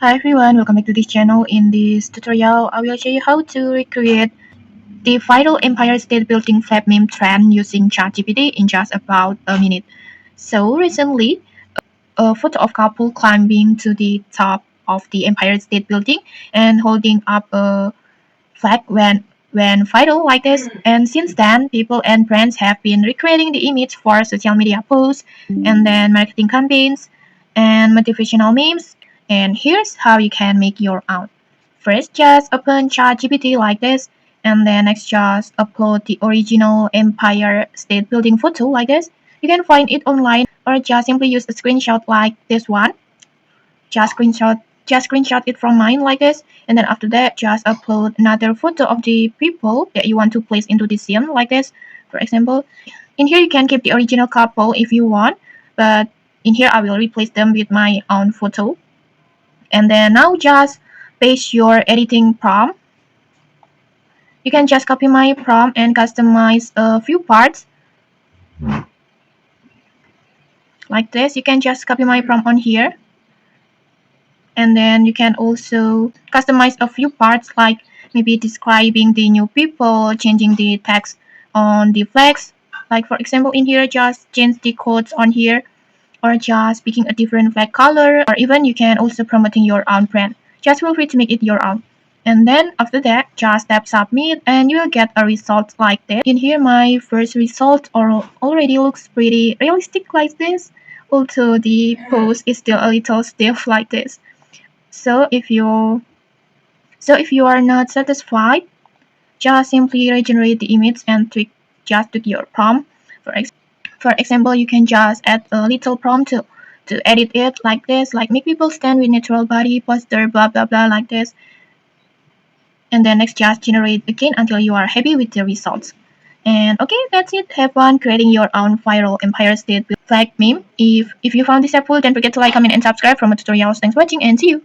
Hi everyone, welcome back to this channel. In this tutorial, I will show you how to recreate the viral Empire State Building flag meme trend using ChatGPT in just about a minute. So recently, a photo of couple climbing to the top of the Empire State Building and holding up a flag when viral like this. And since then, people and brands have been recreating the image for social media posts and then marketing campaigns and motivational memes. And here's how you can make your own. First, just open ChatGPT like this, and then next, just upload the original Empire State Building photo like this. You can find it online, or just simply use a screenshot like this one. Just screenshot it from mine like this, and then after that, just upload another photo of the people that you want to place into the scene like this. For example, in here you can keep the original couple if you want, but in here I will replace them with my own photo. And then now just paste your editing prompt. You can just copy my prompt and customize a few parts like this. You can just copy my prompt on here, and then you can also customize a few parts like maybe describing the new people, changing the text on the flags. Like for example, in here, just change the codes on here, or just picking a different flag color, or even you can also promoting your own brand. Just feel free to make it your own. And then after that, just tap submit and you will get a result like that. In here, my first result already looks pretty realistic like this, although the post is still a little stiff like this. So if you are not satisfied, just simply regenerate the image and tweak your prompt. For example, you can just add a little prompt to edit it like this, like make people stand with natural body posture, blah blah blah like this. And then next, just generate again until you are happy with the results. And okay, that's it. Have fun creating your own viral Empire State flag meme. If you found this helpful, don't forget to like, comment, and subscribe for more tutorials. Thanks for watching, and see you.